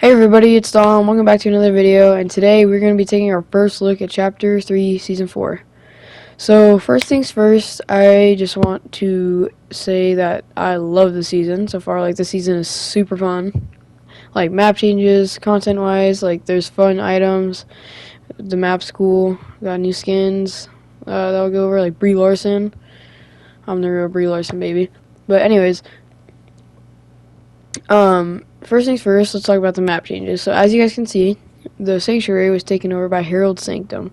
Hey everybody, it's Dom. Welcome back to another video, and today we're going to be taking our first look at Chapter 3, Season 4. So, first things first, I just want to say that I love the season so far. Like, the season is super fun. Like, map changes, content-wise, like, there's fun items. The map's cool. Got new skins that I'll go over, like Brie Larson. I'm the real Brie Larson, baby. But anyways, first things first, let's talk about the map changes. So as you guys can see, the Sanctuary was taken over by Harold Sanctum.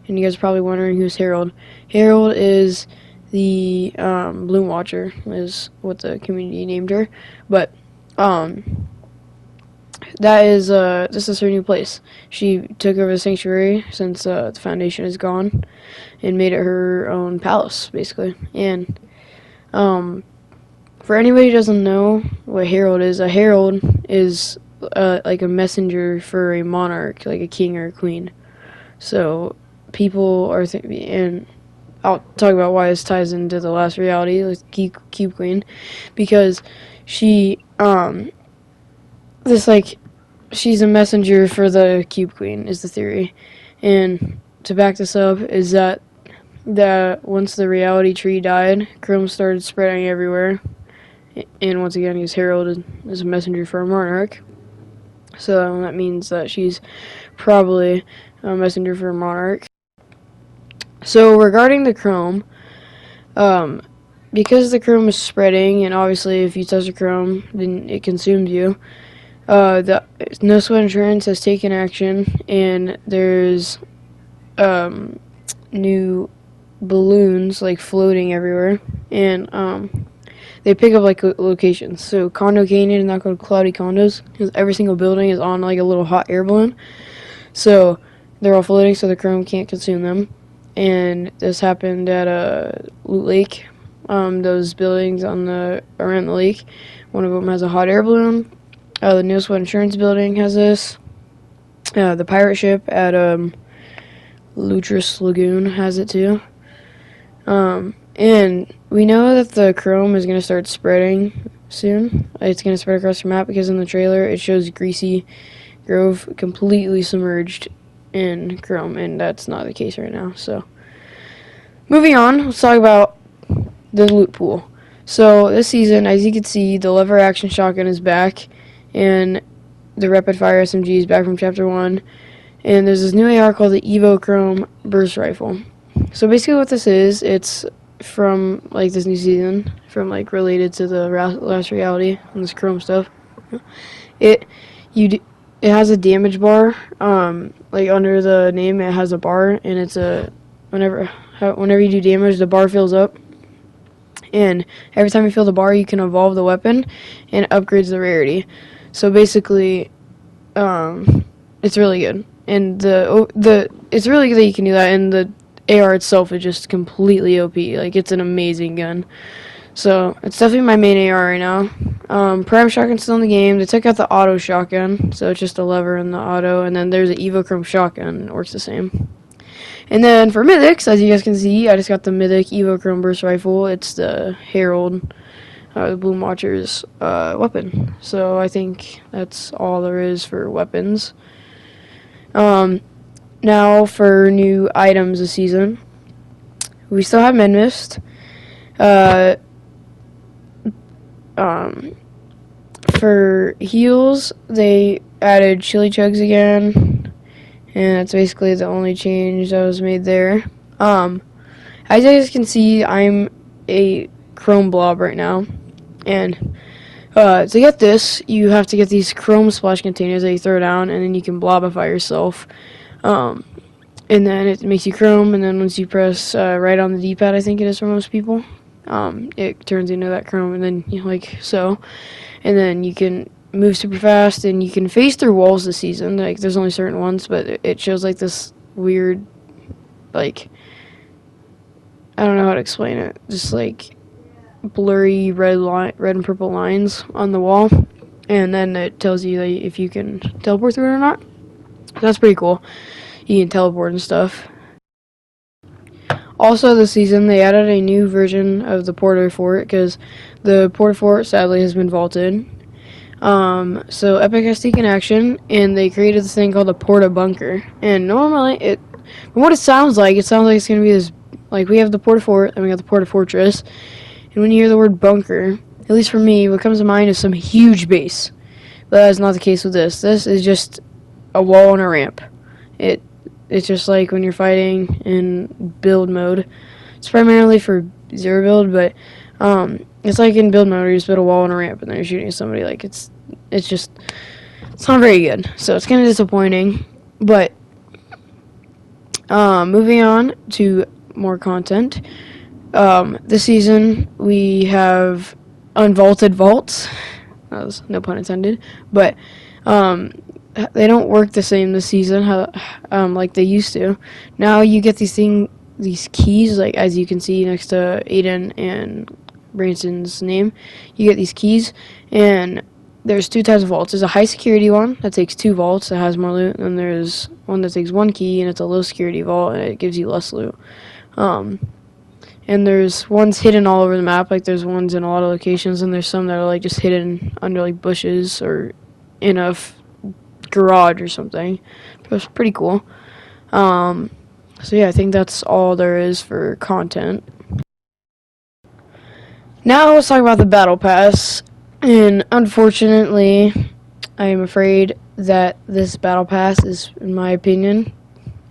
And you guys are probably wondering who's Harold. Harold is the Bloom Watcher, is what the community named her. But this is her new place. She took over the Sanctuary since the Foundation is gone and made it her own palace, basically. And for anybody who doesn't know what a herald is like a messenger for a monarch, like a king or a queen. So people are and I'll talk about why this ties into the last reality, like Cube Queen, because she she's a messenger for the Cube Queen is the theory. And to back this up is that once the reality tree died, Chrome started spreading everywhere. And once again, he's heralded as a messenger for a monarch. So that means that she's probably a messenger for a monarch. So regarding the chrome, because the chrome is spreading, and obviously if you touch the chrome, then it consumes you. The No Sweat Insurance has taken action, and there's new balloons like floating everywhere, and they pick up like locations. So Condo Canyon is now called Cloudy Condos because every single building is on like a little hot air balloon. So they're all floating, so the chrome can't consume them. And this happened at Loot Lake. Those buildings around the lake, one of them has a hot air balloon. The No Sweat Insurance building has this. The pirate ship at Lutris Lagoon has it too. And we know that the chrome is going to start spreading soon. It's going to spread across the map because in the trailer it shows Greasy Grove completely submerged in chrome, and that's not the case right now. So, moving on, let's talk about the loot pool. So, this season, as you can see, the lever action shotgun is back, and the rapid fire SMG is back from Chapter 1. And there's this new AR called the Evo Chrome Burst Rifle. So, basically, what this is, it's from like this new season, from like related to the last reality and this chrome stuff. It has a damage bar, like under the name it has a bar, and it's whenever you do damage the bar fills up, and every time you fill the bar you can evolve the weapon and it upgrades the rarity. So basically it's really good, and it's really good that you can do that, and the AR itself is just completely OP. Like, it's an amazing gun. So, it's definitely my main AR right now. Prime shotgun's still in the game. They took out the auto shotgun, so it's just a lever in the auto. And then there's an Evo Chrome shotgun. It works the same. And then for mythics, as you guys can see, I just got the mythic Evo Chrome burst rifle. It's the Herald, the Bloom Watcher's weapon. So, I think that's all there is for weapons. Now for new items this season, we still have Med Mist. For heals, they added Chili Chugs again, and that's basically the only change that was made there. As you guys can see, I'm a chrome blob right now, and to get this, you have to get these chrome splash containers that you throw down, and then you can blobify yourself. And then it makes you chrome, and then once you press right on the D-pad, I think it is for most people, it turns into that chrome, and then like so. And then you can move super fast, and you can phase through walls this season. Like, there's only certain ones, but it shows like this weird, like, I don't know how to explain it, just like blurry red and purple lines on the wall, and then it tells you that if you can teleport through it or not. That's pretty cool. You can teleport and stuff. Also this season, they added a new version of the Porter Fort, because the Porter Fort sadly has been vaulted. So Epic has taken action, and they created this thing called a porta bunker. And normally, from what it sounds like it's going to be this, like, we have the porta fort, and we got the porta fortress. And when you hear the word bunker, at least for me, what comes to mind is some huge base. But that is not the case with this. This is just a wall and a ramp. It's just like when you're fighting in build mode. It's primarily for zero build, but it's like in build mode where you just build a wall and a ramp and then you're shooting somebody. Like, it's not very good. So it's kind of disappointing. But moving on to more content. This season we have unvaulted vaults. That was no pun intended. But they don't work the same this season, like they used to. Now you get these keys, like as you can see next to Aiden and Branson's name. You get these keys, and there's two types of vaults. There's a high security one that takes 2 vaults that has more loot, and there's one that takes 1 key and it's a low security vault and it gives you less loot. And there's ones hidden all over the map, like there's ones in a lot of locations, and there's some that are like just hidden under like bushes or in a garage or something. It's pretty cool. So yeah, I think that's all there is for content. Now let's talk about the battle pass. And unfortunately, I am afraid that this battle pass is, in my opinion,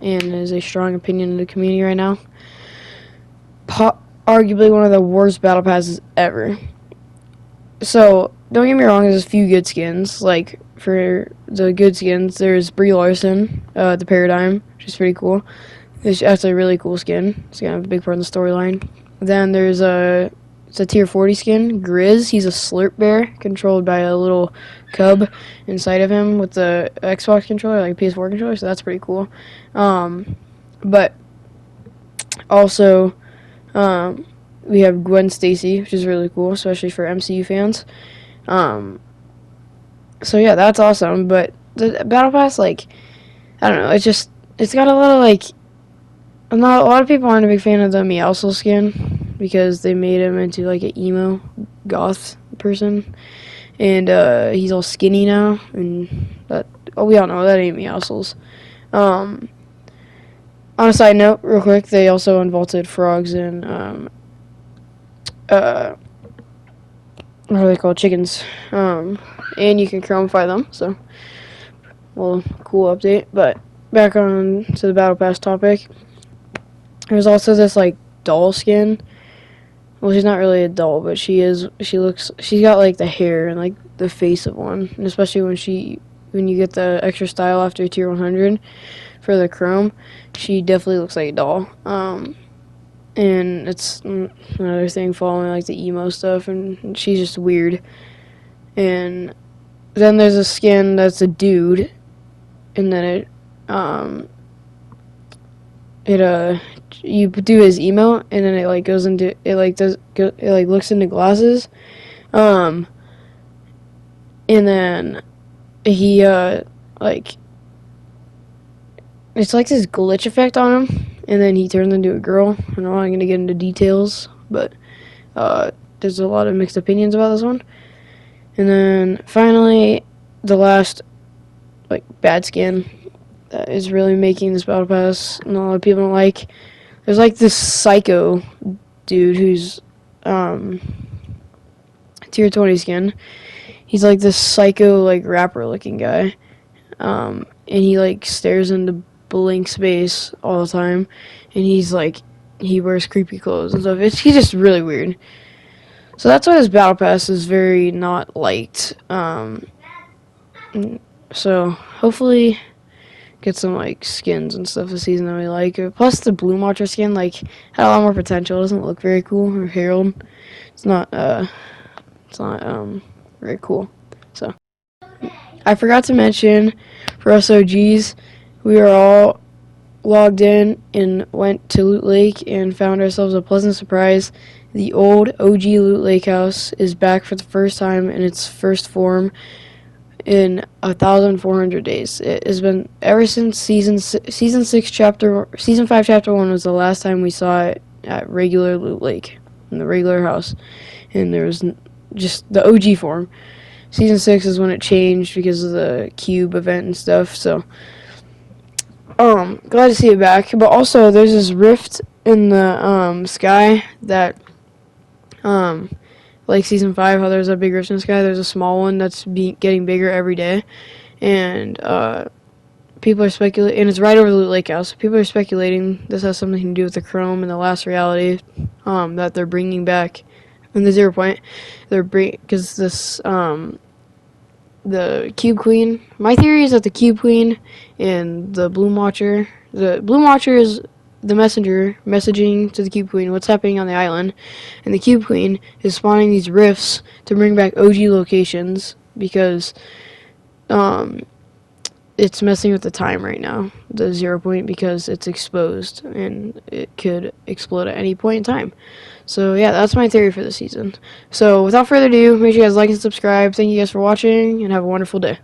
and is a strong opinion in the community right now, arguably one of the worst battle passes ever. So don't get me wrong, there's a few good skins. Like, for the good skins, there's Brie Larson, the Paradigm, which is pretty cool. It's actually a really cool skin. It's gonna have a big part in the storyline. Then there's it's a tier 40 skin, Grizz. He's a slurp bear controlled by a little cub inside of him with the Xbox controller, like a PS4 controller, so that's pretty cool. But also, we have Gwen Stacy, which is really cool, especially for MCU fans. So yeah, that's awesome. But the battle pass, like, I don't know, it's got a lot of like, a lot of people aren't a big fan of the Meowscles skin because they made him into like an emo goth person, and he's all skinny now, and we all know that ain't Meowscles. On a side note, real quick, they also unvaulted frogs and what are they called? Chickens. And you can chromify them, so well, cool update. But back on to the battle pass topic. There's also this like doll skin. Well, she's not really a doll, but she's got like the hair and like the face of one, and especially when you get the extra style after tier 100 for the chrome, she definitely looks like a doll. And it's another thing following like the emo stuff, and she's just weird. And then there's a skin that's a dude, and then you do his emote, and then it like goes into looks into glasses, and then he like it's like this glitch effect on him, and then he turns into a girl. I know I'm gonna get into details, but there's a lot of mixed opinions about this one. And then finally, the last like bad skin that is really making this battle pass and a lot of people don't like. There's like this psycho dude who's tier 20 skin. He's like this psycho like rapper looking guy, and he like stares into blank space all the time, and he wears creepy clothes and stuff. He's just really weird. So that's why this battle pass is very not liked. So hopefully get some like skins and stuff this season that we like. Plus the Bloom Watcher skin like had a lot more potential. It doesn't look very cool. Or Herald. It's not very cool. So I forgot to mention for us OGs, we are all logged in and went to Loot Lake and found ourselves a pleasant surprise. The old OG Loot Lake house is back for the first time in its first form in 1,400 days. It has been ever since season 5 chapter 1 was the last time we saw it at regular Loot Lake in the regular house, and there was just the OG form. Season 6 is when it changed because of the cube event and stuff. So, glad to see it back. But also, there's this rift in the sky that, like Season 5, how there's a big rift in the sky. There's a small one that's getting bigger every day, and people are speculating, and it's right over the lake house. People are speculating this has something to do with the Chrome and the last reality that they're bringing back in the 0 point. Because this the Cube Queen. My theory is that the Cube Queen and the Bloom Watcher. The Bloom Watcher is the messenger messaging to the Cube Queen what's happening on the island, and the Cube Queen is spawning these rifts to bring back OG locations because it's messing with the time right now, the 0 point, because it's exposed and it could explode at any point in time. So yeah, that's my theory for the season. So without further ado, make sure you guys like and subscribe. Thank you guys for watching, and have a wonderful day.